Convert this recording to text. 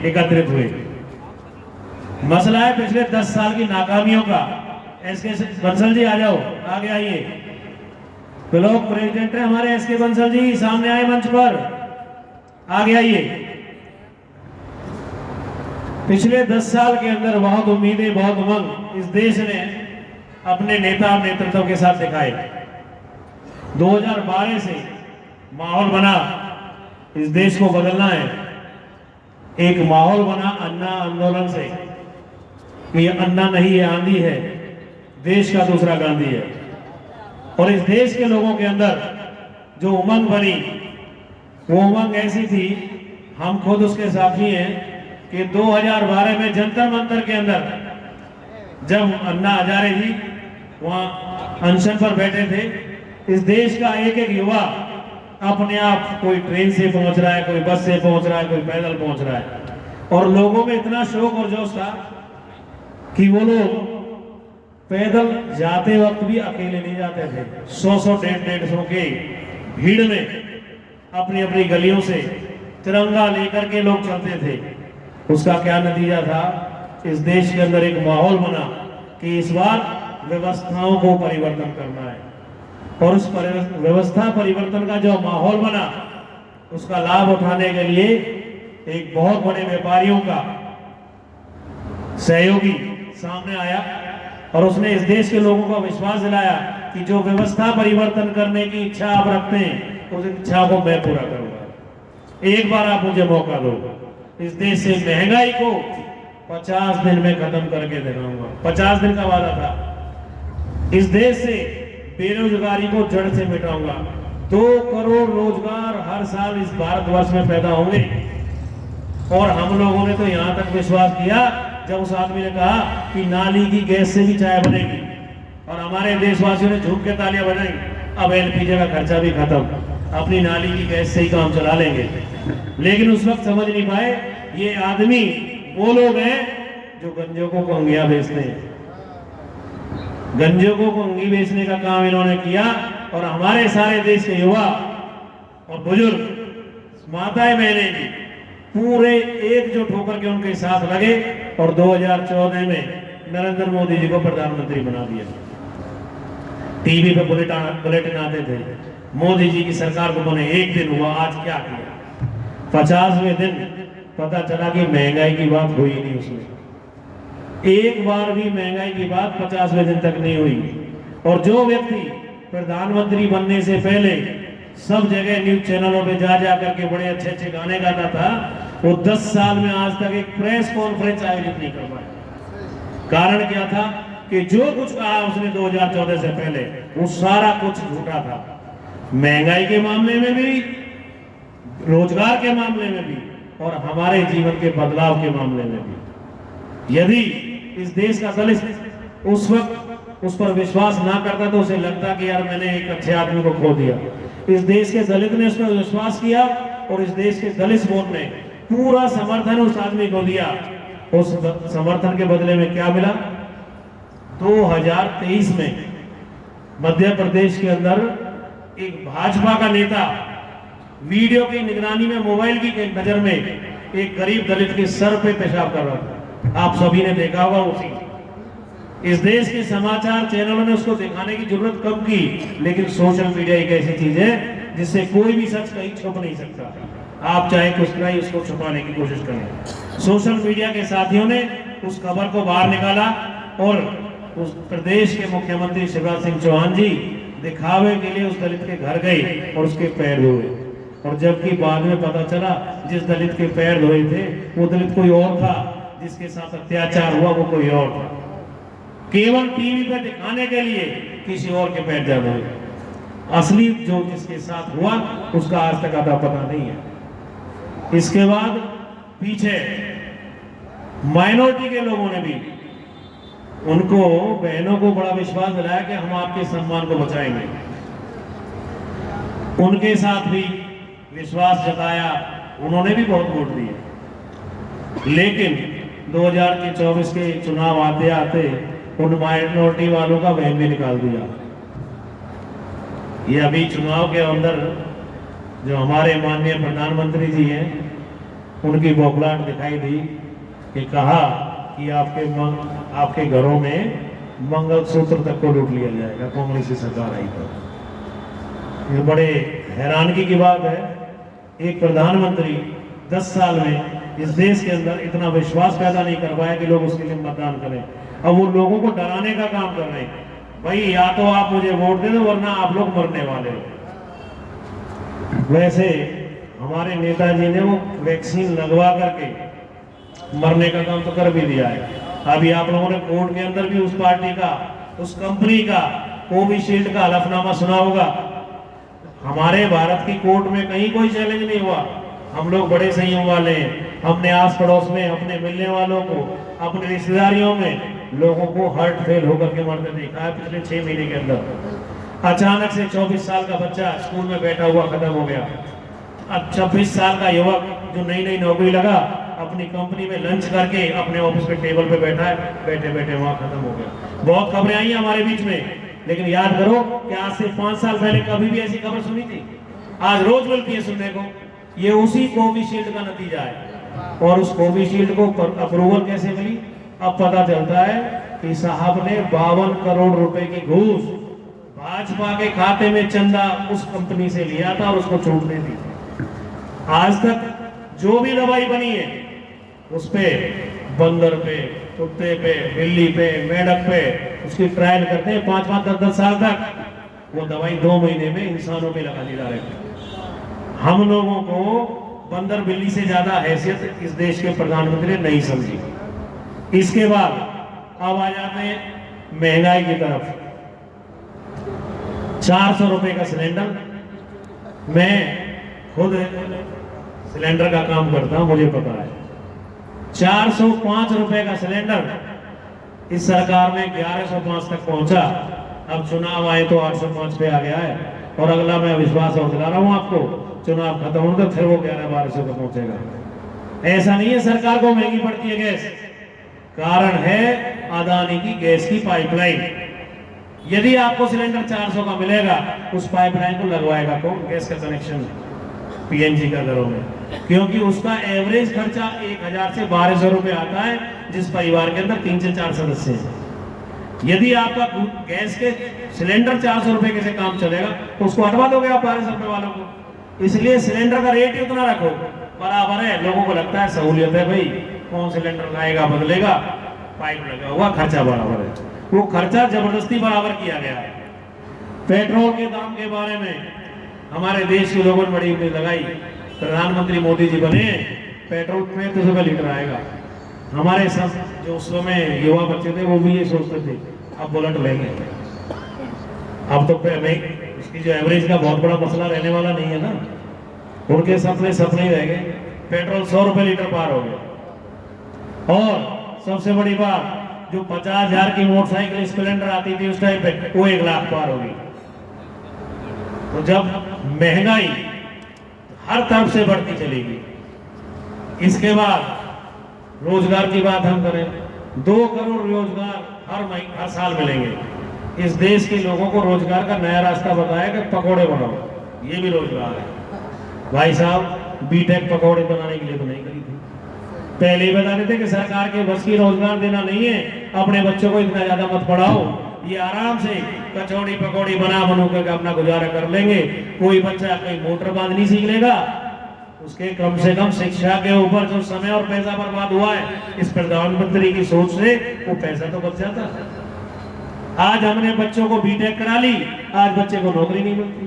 एकत्रित हुए। मसला है पिछले 10 साल की नाकामियों का। एसके बंसल जी आ जाओ, आगे आइए। ब्लॉक प्रेसिडेंट है हमारे एसके बंसल जी, सामने आए मंच पर, आगे आइए। पिछले 10 साल के अंदर बहुत उम्मीदें, बहुत उमंग इस देश ने अपने नेता और नेतृत्व के साथ दिखाए। 2012 से माहौल बना इस देश को बदलना है। एक माहौल बना अन्ना आंदोलन से कि ये अन्ना नहीं, ये आंधी है, देश का दूसरा गांधी है। और इस देश के लोगों के अंदर जो उमंग बनी, वो उमंग ऐसी थी, हम खुद उसके साथी हैं कि 2012 में जंतर मंतर के अंदर जब अन्ना हजारे जी वहां अनशन पर बैठे थे, इस देश का एक एक युवा अपने आप, कोई ट्रेन से पहुंच रहा है, कोई बस से पहुंच रहा है, कोई पैदल पहुंच रहा है, और लोगों में इतना शौक और जोश था कि वो लोग पैदल जाते वक्त भी अकेले नहीं जाते थे। 100-100, 150-150 के भीड़ में अपनी अपनी गलियों से तिरंगा लेकर के लोग चलते थे। उसका क्या नतीजा था? इस देश के अंदर एक माहौल बना कि इस बार व्यवस्थाओं को परिवर्तन करना है, और उस व्यवस्था परिवर्तन का जो माहौल बना, उसका लाभ उठाने के लिए एक बहुत बड़े व्यापारियों का सहयोगी सामने आया और उसने इस देश के लोगों का विश्वास दिलाया कि जो व्यवस्था परिवर्तन करने की इच्छा आप रखते हैं, उस इच्छा को मैं पूरा करूंगा। एक बार आप मुझे मौका दो, इस देश से महंगाई को 50 दिन में खत्म करके दिखाऊंगा। 50 दिन का वादा था। इस देश से बेरोजगारी को जड़ से मिटाऊंगा। 2 करोड़ रोजगार हर साल इस भारतवर्ष में पैदा होंगे। और हम लोगों ने तो यहां तक विश्वास किया जब उस आदमी ने कहा कि नाली की गैस से भी चाय बनेगी, और हमारे देशवासियों ने झूम के तालियां बजाई। अब एलपीजी का खर्चा भी खत्म, अपनी नाली की गैस से ही काम चला लेंगे। लेकिन उस वक्त समझ नहीं पाए ये आदमी वो लोग हैं जो गंजों को अंगिया बेचते हैं। गंजों को अंगी बेचने का काम इन्होंने किया, और हमारे सारे देश के युवा और बुजुर्ग, माताएं, बहनें भी पूरे एकजुट होकर के उनके साथ लगे, और 2014 में नरेंद्र मोदी जी को प्रधानमंत्री बना दिया। टीवी पे बुलेटिन आते थे, मोदी जी की सरकार को बने 1 दिन हुआ, आज क्या किया। 50वें दिन पता चला कि महंगाई की बात हुई नहीं उसमें। एक बार भी महंगाई की बात 50वें दिन तक नहीं हुई। और जो व्यक्ति प्रधानमंत्री बनने से पहले सब जगह न्यूज चैनलों पे जा करके बड़े अच्छे अच्छे गाने गाता था, वो 10 साल में आज तक एक प्रेस कॉन्फ्रेंस आयोजित नहीं कर पाया। कारण क्या था कि जो कुछ कहा उसने 2014 से पहले, वो सारा कुछ झूठा था। महंगाई के मामले में भी, रोजगार के मामले में भी, और हमारे जीवन के बदलाव के मामले में भी। यदि इस देश का दलित उस वक्त उस पर विश्वास ना करता तो उसे लगता कि यार मैंने एक अच्छे आदमी को खो दिया। इस देश के दलित ने उस पर विश्वास किया, और इस देश के दलित वोट ने पूरा समर्थन उस आदमी को दिया। उस समर्थन के बदले में क्या मिला? 2023 में मध्य प्रदेश के अंदर एक भाजपा का नेता वीडियो की निगरानी में, मोबाइल की नजर में, एक गरीब दलित के सर पे पेशाब कर रहा था। आप सभी ने देखा होगा। उसी इस देश के समाचार चैनलों ने उसको दिखाने की जरूरत कब की, लेकिन सोशल मीडिया एक ऐसी चीज है जिससे कोई भी सच कहीं छुप नहीं सकता। आप चाहे कुछ तरह ही उसको छुपाने की कोशिश करें। सोशल मीडिया के साथियों ने उस खबर को बाहर निकाला, और उस प्रदेश के मुख्यमंत्री शिवराज सिंह चौहान जी दिखावे के लिए उस दलित के घर गए और उसके पैर धोए। और जबकि बाद में पता चला जिस दलित के पैर धोए थे वो दलित कोई और था, जिसके साथ अत्याचार हुआ वो कोई और था। केवल टीवी पर दिखाने के लिए किसी और के पैर जा धोए। असली जो जिसके साथ हुआ उसका आज तक अता पता नहीं है। इसके बाद पीछे माइनॉरिटी के लोगों ने भी उनको, बहनों को बड़ा विश्वास दिलाया कि हम आपके सम्मान को बचाएंगे। उनके साथ भी विश्वास जताया, उन्होंने भी बहुत वोट दिए। लेकिन 2024 के चुनाव आते आते उन माइनॉरिटी वालों का वहम भी निकाल दिया। ये अभी चुनाव के अंदर जो हमारे माननीय प्रधानमंत्री जी हैं, उनकी बौखलाहट दिखाई दी कि कहा कि आपके घरों में मंगलसूत्र तक को लूट लिया जाएगा कांग्रेस की सरकार आई तो। ये बड़े हैरानगी की बात है, एक प्रधानमंत्री 10 साल में इस देश के अंदर इतना विश्वास पैदा नहीं कर पाया कि लोग उसके लिए मतदान करें। अब वो लोगों को डराने का काम कर रहे हैं, भाई या तो आप मुझे वोट दे दो वरना आप लोग मरने वाले हो। वैसे हमारे नेताजी ने वो वैक्सीन लगवा करके मरने का काम तो कर भी दिया है। अभी आप लोगों ने कोर्ट के अंदर भी उस पार्टी का, उस कंपनी का, कोविशील्ड का हलफनामा सुना होगा। हमारे भारत की कोर्ट में कहीं कोई चैलेंज नहीं हुआ। हम लोग बड़े संयम वाले हैं। हमने आस पड़ोस में अपने मिलने वालों को, अपने रिश्तेदारियों में लोगों को हार्ट फेल होकर के मरते देखा है पिछले 6 महीने के अंदर। अचानक से 24 साल का बच्चा स्कूल में बैठा हुआ खत्म हो गया। अब 26 साल का युवक जो नई नई नौकरी लगा, अपनी कंपनी में लंच करके अपने ऑफिस पे टेबल पे बैठा है, बैठे बैठे वहां खत्म हो गया। बहुत खबरें आई हमारे बीच में, लेकिन याद करो कि आज से 5 साल पहले कभी भी ऐसी खबर सुनी थी? आज रोज मिलती है सुनने को। ये उसी कोविशील्ड का नतीजा है। और उस कोविशील्ड को अप्रूवल कैसे मिली? अब पता चलता है कि साहब ने 52 करोड़ रुपए की घूस भाजपा के खाते में चंदा उस कंपनी से लिया था और उसको छूट दे दी। आज तक जो भी दवाई बनी है उस पे बंदर पे, कुत्ते पे, बिल्ली पे, मेढक पे उसकी ट्रायल करते हैं 5-5, 10-10 साल तक। वो दवाई 2 महीने में इंसानों पे लगा दी जा रही है। हम लोगों को बंदर बिल्ली से ज्यादा हैसियत इस देश के प्रधानमंत्री ने नहीं समझी। इसके बाद अब आ जाते हैं महंगाई की तरफ। 400 रुपए का सिलेंडर, मैं खुद सिलेंडर का काम करता हूं, मुझे पता है। 405 रुपए का सिलेंडर इस सरकार में 1105 तक पहुंचा। अब चुनाव आए तो 805 पे आ गया है। और अगला मैं विश्वास और दिला रहा हूं आपको, चुनाव खत्म होने तो फिर वो 1100-1200 तक पहुंचेगा। ऐसा नहीं है सरकार को महंगी पड़ती है गैस, कारण है अदानी की गैस की पाइपलाइन। यदि आपको सिलेंडर 400 का मिलेगा, उस पाइपलाइन को लगवाएगा कौन? गैस का कनेक्शन पीएनजी का घरों में, क्योंकि उसका एवरेज खर्चा 1000 से 1200 रुपए आता है, जिस परिवार के अंदर 3 से 4 सदस्य हैं। यदि आपका गैस के सिलेंडर 400 रुपए के से काम चलेगा तो उसको हटवा दोगे आप 1200 रुपए वालों को। इसलिए सिलेंडर का रेट ही उतना रखो, बराबर है। लोगों को लगता है सहूलियत है, भाई कौन सिलेंडर लाएगा बदलेगा, पाइप लगा हुआ, खर्चा बराबर है। वो खर्चा जबरदस्ती बराबर किया गया है। पेट्रोल के दाम के बारे में हमारे देश के लोगों ने बड़ी उम्मीद लगाई। प्रधानमंत्री मोदी जी बने, पेट्रोल 35 रुपए लीटर आएगा। हमारे सब जो उस समय युवा बच्चे थे वो भी ये सोचते थे अब बुलेट लेंगे। अब तो इसकी जो एवरेज का बहुत बड़ा मसला रहने वाला नहीं है ना, उनके सपने सपने ही रह गए। पेट्रोल 100 रुपए लीटर पार हो गया। और सबसे बड़ी बात, जो 50,000 की मोटरसाइकिल स्प्लेंडर आती थी उस टाइम पे, वो 1 लाख पार होगी। तो जब महंगाई हर तरफ से बढ़ती चलेगी, इसके बाद रोजगार की बात हम करें, 2 करोड़ रोजगार हर साल मिलेंगे। इस देश के लोगों को रोजगार का नया रास्ता बताया कि पकोड़े बनाओ, ये भी रोजगार है। भाई साहब, बीटेक पकोड़े बनाने के लिए तो नहीं करी थी, पहले ही बता देते कि सरकार के बस की रोजगार देना नहीं है, अपने बच्चों को इतना ज्यादा मत पढ़ाओ, ये आराम से कचौड़ी पकौड़ी बना करके अपना गुजारा कर लेंगे। कोई बच्चा कोई मोटर बांधनी सीख लेगा, उसके कम से कम शिक्षा के ऊपर जो समय और पैसा बर्बाद हुआ है इस प्रधानमंत्री की सोच से, वो पैसा तो बच जाता। आज हमने बच्चों को बीटेक करा ली, आज बच्चे को नौकरी नहीं मिलती।